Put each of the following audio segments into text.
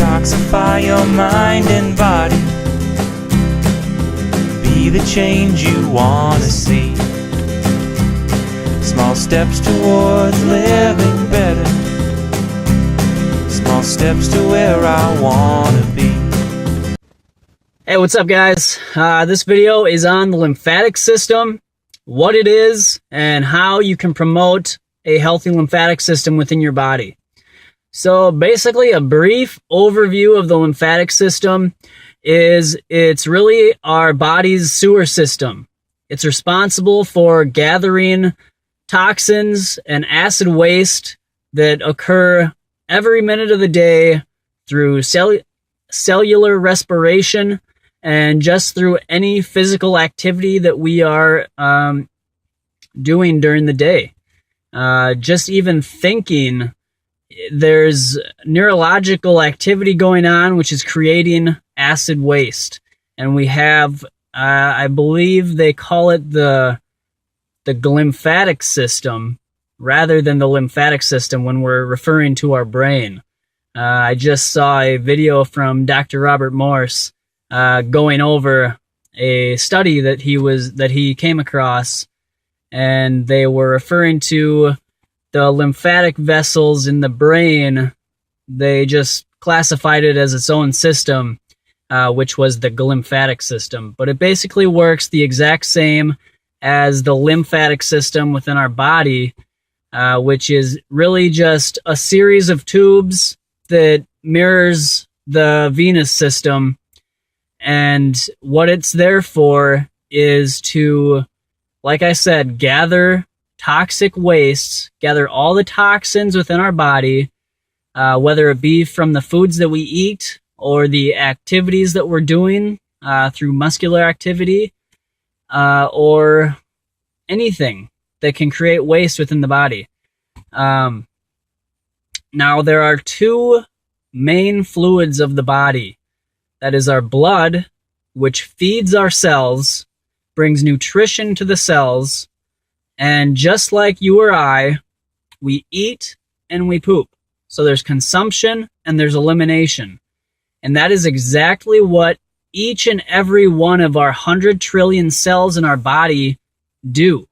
Detoxify your mind and body. Be the change you want to see. Small steps towards living better. Small steps to where I want to be. Hey, what's up guys? This video is on the lymphatic system, what it is, and how you can promote a healthy lymphatic system within your body. So basically a brief overview of the lymphatic system is it's really our body's sewer system. It's responsible for gathering toxins and acid waste that occur every minute of the day through cellular respiration and just through any physical activity that we are doing during the day. Just even thinking, there's neurological activity going on which is creating acid waste. And we have, I believe they call it the glymphatic system rather than the lymphatic system when we're referring to our brain. I just saw a video from Dr. Robert Morse going over a study that he came across, and they were referring to the lymphatic vessels in the brain. They just classified it as its own system, which was the glymphatic system. But it basically works the exact same as the lymphatic system within our body, which is really just a series of tubes that mirrors the venous system. And what it's there for is to, like I said, gather toxic wastes, gather all the toxins within our body, whether it be from the foods that we eat or the activities that we're doing through muscular activity, or anything that can create waste within the body. Now, there are two main fluids of the body. That is our blood, which feeds our cells, brings nutrition to the cells, and just like you or I, we eat and we poop. So there's consumption and there's elimination. And that is exactly what each and every one of our 100 trillion cells in our body do.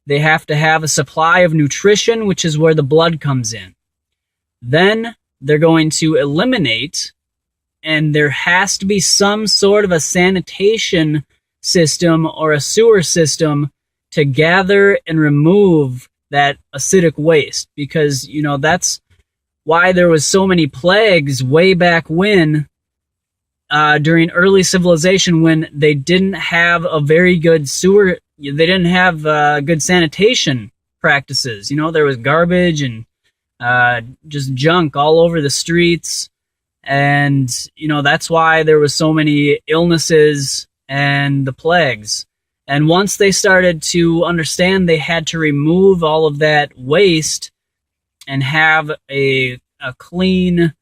They have to have a supply of nutrition, which is where the blood comes in. Then they're going to eliminate, and there has to be some sort of a sanitation system or a sewer system to gather and remove that acidic waste, because, you know, that's why there was so many plagues way back when, during early civilization, when they didn't have a very good sewer, they didn't have good sanitation practices. You know, there was garbage and just junk all over the streets, and, you know, that's why there was so many illnesses and the plagues. And once they started to understand they had to remove all of that waste and have a clean,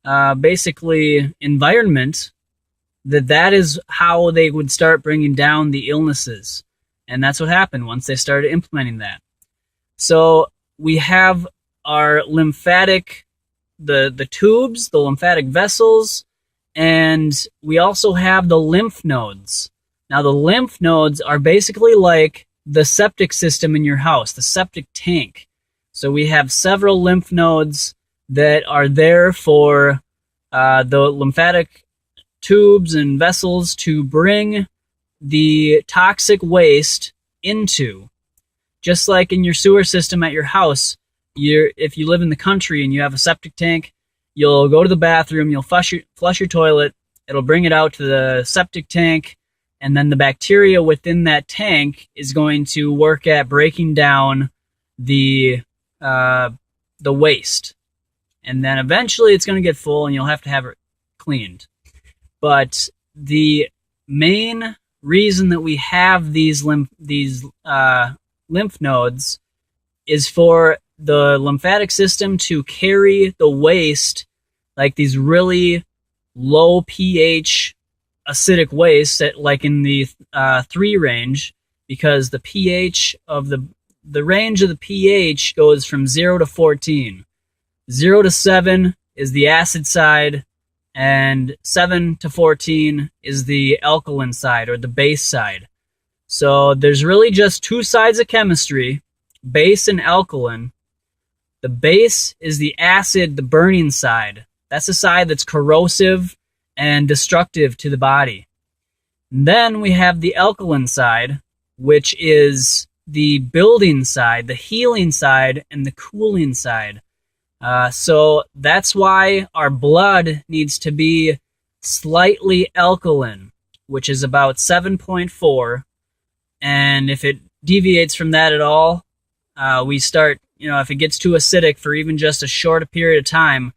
basically, environment, that is how they would start bringing down the illnesses. And that's what happened once they started implementing that. So we have our lymphatic, the tubes, the lymphatic vessels, and we also have the lymph nodes. Now, the lymph nodes are basically like the septic system in your house, the septic tank. So we have several lymph nodes that are there for the lymphatic tubes and vessels to bring the toxic waste into. Just like in your sewer system at your house, if you live in the country and you have a septic tank, you'll go to the bathroom, you'll flush your toilet, it'll bring it out to the septic tank, and then the bacteria within that tank is going to work at breaking down the waste. And then eventually it's going to get full and you'll have to have it cleaned. But the main reason that we have these lymph nodes is for the lymphatic system to carry the waste, like these really low pH acidic waste, at like in the 3 range, because the pH of the range of the pH goes from 0 to 14. 0 to 7 is the acid side, and 7 to 14 is the alkaline side, or the base side. So there's really just two sides of chemistry, base and alkaline. The base is the acid, the burning side. That's the side that's corrosive and destructive to the body. And then we have the alkaline side, which is the building side, the healing side, and the cooling side. So that's why our blood needs to be slightly alkaline, which is about 7.4. And if it deviates from that at all, we start, if it gets too acidic for even just a short period of time,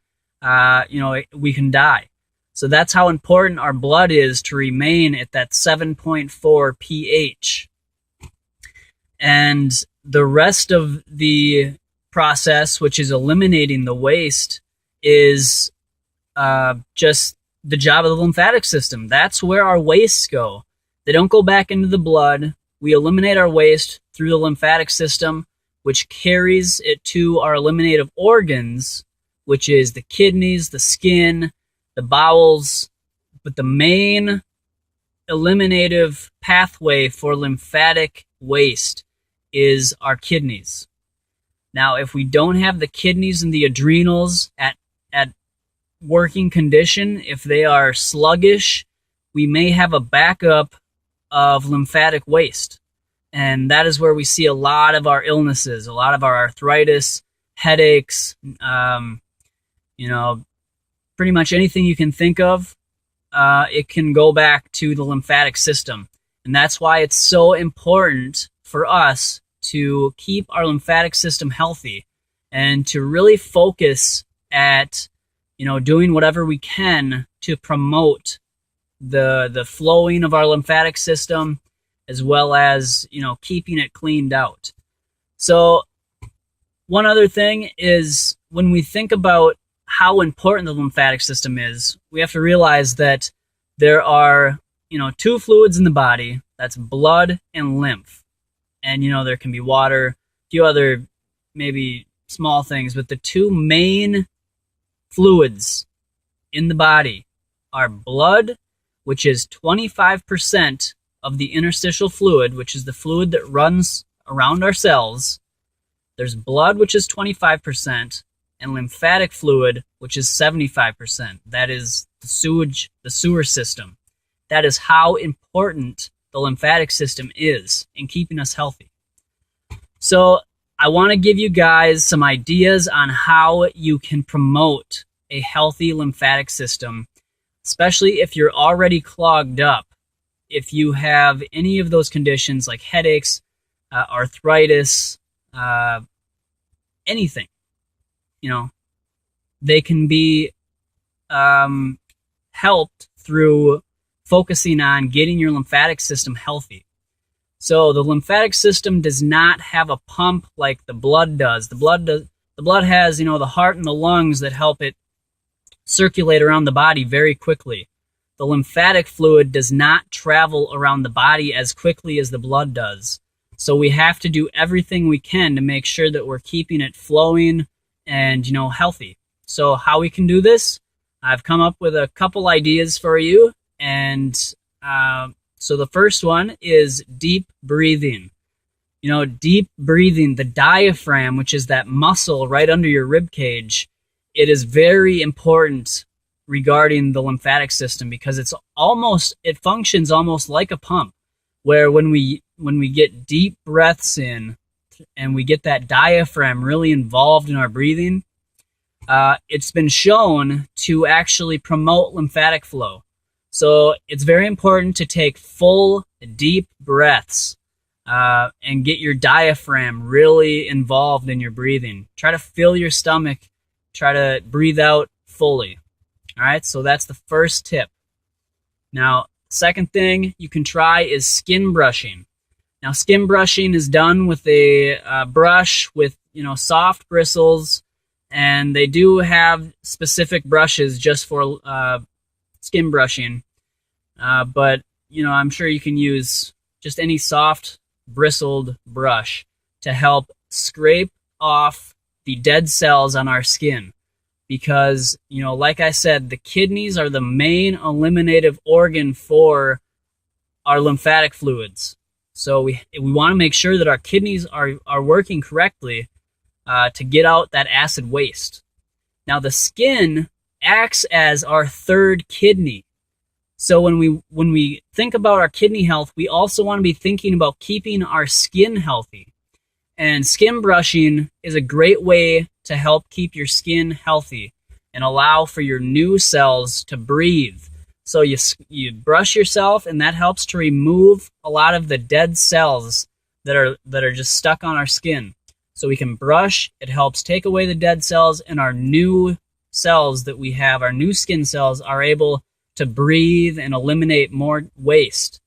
we can die. So that's how important our blood is to remain at that 7.4 pH. And the rest of the process, which is eliminating the waste, is just the job of the lymphatic system. That's where our wastes go. They don't go back into the blood. We eliminate our waste through the lymphatic system, which carries it to our eliminative organs, which is the kidneys, the skin, the bowels. But the main eliminative pathway for lymphatic waste is our kidneys. Now, if we don't have the kidneys and the adrenals at working condition, if they are sluggish, we may have a backup of lymphatic waste. And that is where we see a lot of our illnesses, a lot of our arthritis, headaches, pretty much anything you can think of, it can go back to the lymphatic system. And that's why it's so important for us to keep our lymphatic system healthy and to really focus at, doing whatever we can to promote the flowing of our lymphatic system, as well as, keeping it cleaned out. So one other thing is, when we think about how important the lymphatic system is, we have to realize that there are, two fluids in the body. That's blood and lymph. And, there can be water, a few other maybe small things, but the two main fluids in the body are blood, which is 25% of the interstitial fluid, which is the fluid that runs around our cells. There's blood, which is 25%, and lymphatic fluid, which is 75%. That is the sewer system. That is how important the lymphatic system is in keeping us healthy. So I want to give you guys some ideas on how you can promote a healthy lymphatic system, especially if you're already clogged up. If you have any of those conditions like headaches, arthritis, anything, they can be helped through focusing on getting your lymphatic system healthy. So the lymphatic system does not have a pump like the blood does. The blood has, the heart and the lungs that help it circulate around the body very quickly. The lymphatic fluid does not travel around the body as quickly as the blood does. So we have to do everything we can to make sure that we're keeping it flowing and, healthy. So how we can do this, I've come up with a couple ideas for you. And so the first one is deep breathing. Deep breathing, the diaphragm, which is that muscle right under your rib cage, it is very important regarding the lymphatic system, because it functions almost like a pump, where when we get deep breaths in and we get that diaphragm really involved in our breathing, it's been shown to actually promote lymphatic flow. So it's very important to take full, deep breaths and get your diaphragm really involved in your breathing. Try to fill your stomach. Try to breathe out fully. All right, so that's the first tip. Now, second thing you can try is skin brushing. Now, skin brushing is done with a brush with, soft bristles, and they do have specific brushes just for skin brushing. But, I'm sure you can use just any soft bristled brush to help scrape off the dead cells on our skin. because, like I said, the kidneys are the main eliminative organ for our lymphatic fluids. So we want to make sure that our kidneys are working correctly to get out that acid waste. Now, the skin acts as our third kidney. So when we think about our kidney health, we also want to be thinking about keeping our skin healthy. And skin brushing is a great way to help keep your skin healthy and allow for your new cells to breathe. So you brush yourself, and that helps to remove a lot of the dead cells that are just stuck on our skin. So we can brush, it helps take away the dead cells, and our new cells that we have, our new skin cells, are able to breathe and eliminate more waste.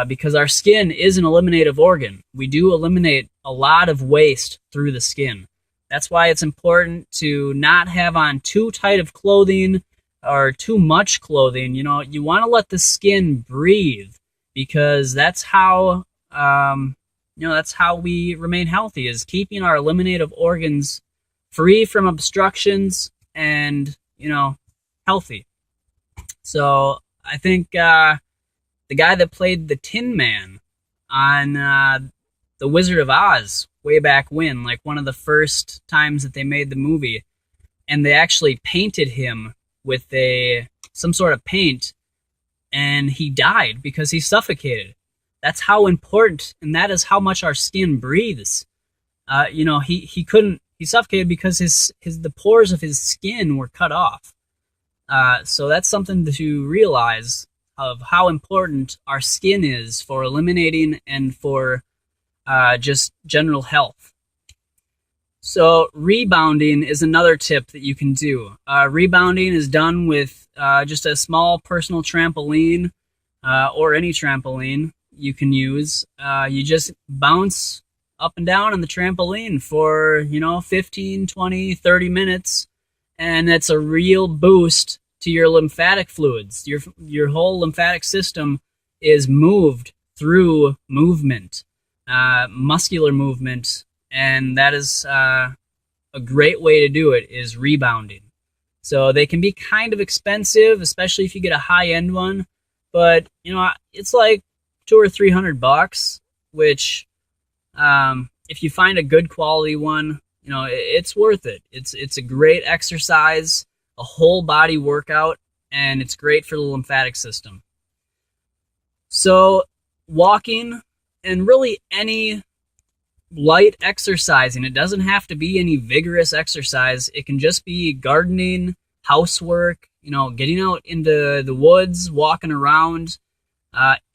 Because our skin is an eliminative organ. We do eliminate a lot of waste through the skin. That's why it's important to not have on too tight of clothing or too much clothing. You want to let the skin breathe, because that's how that's how we remain healthy, is keeping our eliminative organs free from obstructions and healthy. So I think the guy that played the Tin Man on The Wizard of Oz way back when, like one of the first times that they made the movie, and they actually painted him with some sort of paint, and he died because he suffocated. That's how important, and that is how much our skin breathes. He suffocated because the pores of his skin were cut off. So that's something to realize of how important our skin is for eliminating and for just general health. So rebounding is another tip that you can do. Rebounding is done with just a small personal trampoline or any trampoline you can use. You just bounce up and down on the trampoline for 15, 20, 30 minutes, and it's a real boost to your lymphatic fluids. Your whole lymphatic system is moved through movement, muscular movement, and that is a great way to do it, is rebounding. So they can be kind of expensive, especially if you get a high-end one, but it's like $200 or $300, which if you find a good quality one, it's worth it. It's a great exercise, a whole body workout, and it's great for the lymphatic system. So walking and really any light exercising, it doesn't have to be any vigorous exercise. It can just be gardening, housework, getting out into the woods, walking around.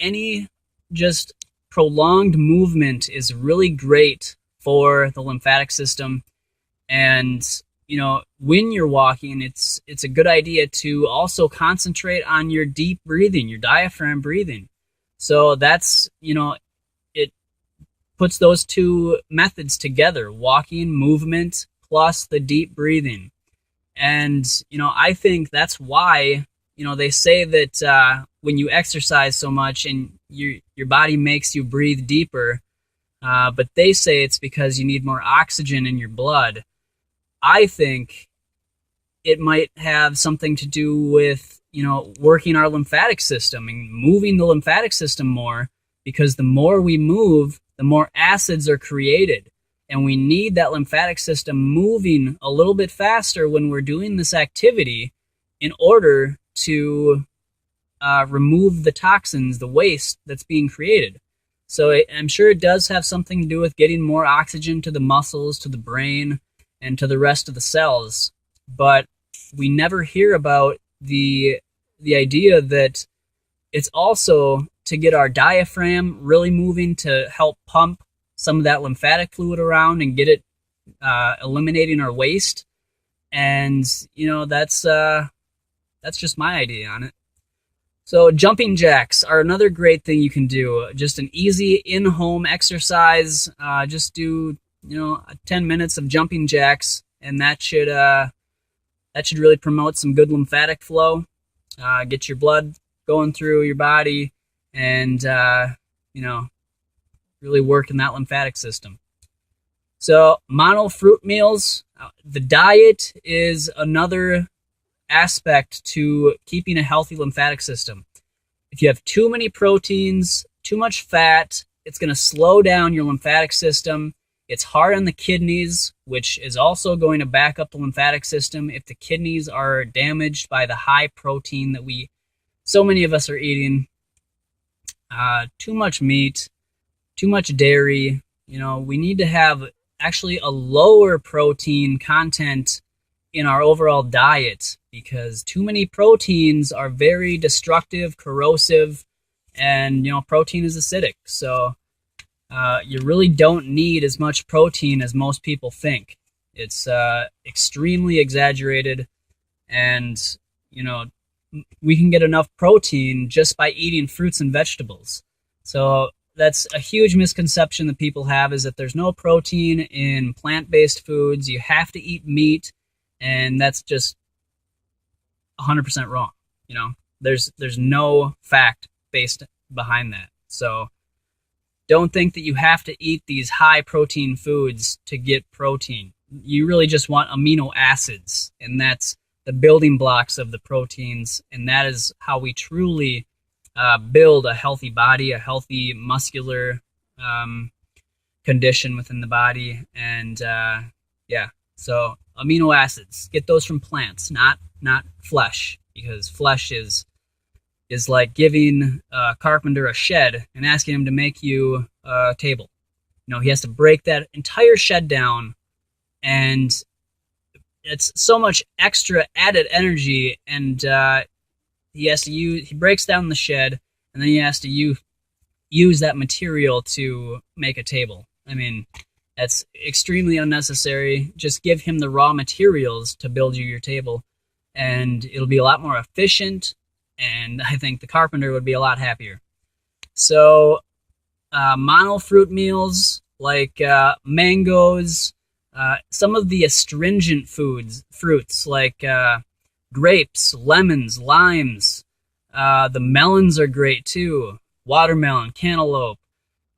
Any just prolonged movement is really great for the lymphatic system. And when you're walking, it's a good idea to also concentrate on your deep breathing, your diaphragm breathing. So that's, it puts those two methods together, walking, movement, plus the deep breathing. And, I think that's why, they say that when you exercise so much and your body makes you breathe deeper, but they say it's because you need more oxygen in your blood. I think it might have something to do with, working our lymphatic system and moving the lymphatic system more, because the more we move, the more acids are created. And we need that lymphatic system moving a little bit faster when we're doing this activity in order to remove the toxins, the waste that's being created. So I'm sure it does have something to do with getting more oxygen to the muscles, to the brain, and to the rest of the cells. But we never hear about the idea that it's also to get our diaphragm really moving, to help pump some of that lymphatic fluid around and get it eliminating our waste. And that's just my idea on it. So jumping jacks are another great thing you can do. Just an easy in-home exercise. Just do 10 minutes of jumping jacks, and that should really promote some good lymphatic flow, get your blood going through your body, and really work in that lymphatic system. So mono fruit meals, The diet is another aspect to keeping a healthy lymphatic system. If you have too many proteins, too much fat, it's going to slow down your lymphatic system. It's hard on the kidneys, which is also going to back up the lymphatic system if the kidneys are damaged by the high protein that so many of us are eating. Too much meat, too much dairy. We need to have actually a lower protein content in our overall diet, because too many proteins are very destructive, corrosive, and protein is acidic. So you really don't need as much protein as most people think. It's extremely exaggerated, and we can get enough protein just by eating fruits and vegetables. So that's a huge misconception that people have, is that there's no protein in plant-based foods. You have to eat meat, and that's just 100% wrong. There's no fact based behind that. So don't think that you have to eat these high protein foods to get protein. You really just want amino acids, and that's the building blocks of the proteins, and that is how we truly build a healthy body, a healthy muscular condition within the body. And so amino acids, get those from plants, not flesh, because flesh is like giving a carpenter a shed and asking him to make you a table. He has to break that entire shed down, and it's so much extra added energy, and he breaks down the shed, and then he has to use that material to make a table. I mean, that's extremely unnecessary. Just give him the raw materials to build you your table, and it'll be a lot more efficient, and I think the carpenter would be a lot happier. So mono fruit meals like mangoes, some of the astringent fruits like grapes, lemons, limes. The melons are great too. Watermelon, cantaloupe,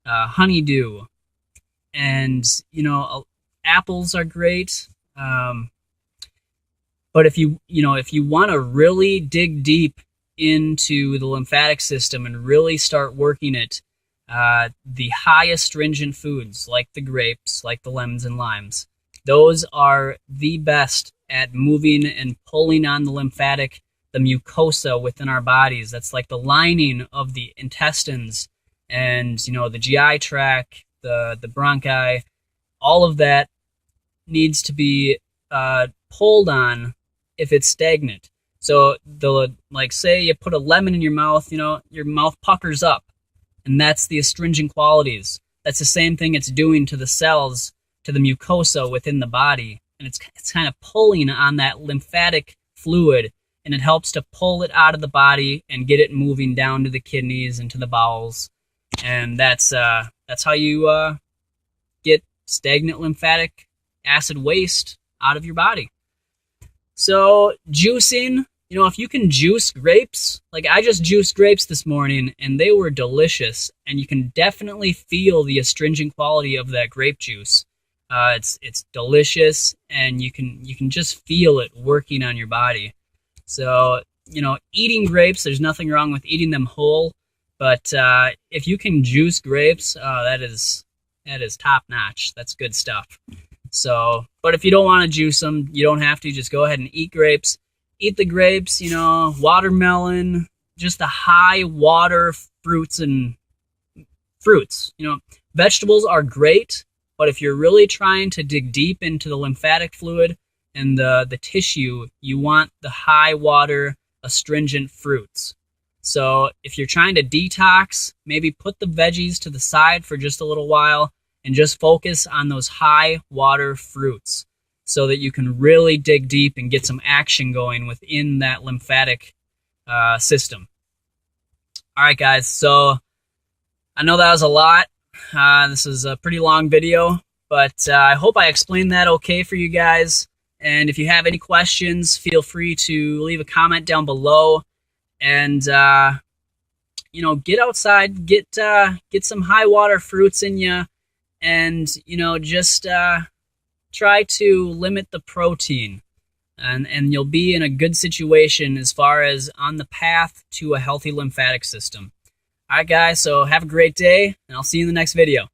honeydew, and apples are great. But if you want to really dig deep into the lymphatic system and really start working it, the high astringent foods like the grapes, like the lemons and limes, those are the best at moving and pulling on the mucosa within our bodies. That's like the lining of the intestines and the GI tract, the bronchi. All of that needs to be pulled on if it's stagnant. So say you put a lemon in your mouth, your mouth puckers up, and that's the astringent qualities. That's the same thing it's doing to the cells, to the mucosa within the body, and it's kind of pulling on that lymphatic fluid, and it helps to pull it out of the body and get it moving down to the kidneys and to the bowels, and that's how you get stagnant lymphatic acid waste out of your body. So juicing, if you can juice grapes, like I just juiced grapes this morning and they were delicious, and you can definitely feel the astringent quality of that grape juice. It's delicious, and you can just feel it working on your body. So, eating grapes, there's nothing wrong with eating them whole, but if you can juice grapes, that is top notch. That's good stuff. So, but if you don't want to juice them, you don't have to. Just go ahead and eat grapes. Eat the grapes, watermelon, just the high water fruits. Vegetables are great, but if you're really trying to dig deep into the lymphatic fluid and the tissue, you want the high water astringent fruits. So if you're trying to detox, maybe put the veggies to the side for just a little while and just focus on those high water fruits so that you can really dig deep and get some action going within that lymphatic system. All right, guys, so I know that was a lot. This is a pretty long video, but I hope I explained that okay for you guys. And if you have any questions, feel free to leave a comment down below. And get outside, get some high water fruits in you, and just try to limit the protein, and you'll be in a good situation as far as on the path to a healthy lymphatic system. All right, guys, so have a great day, and I'll see you in the next video.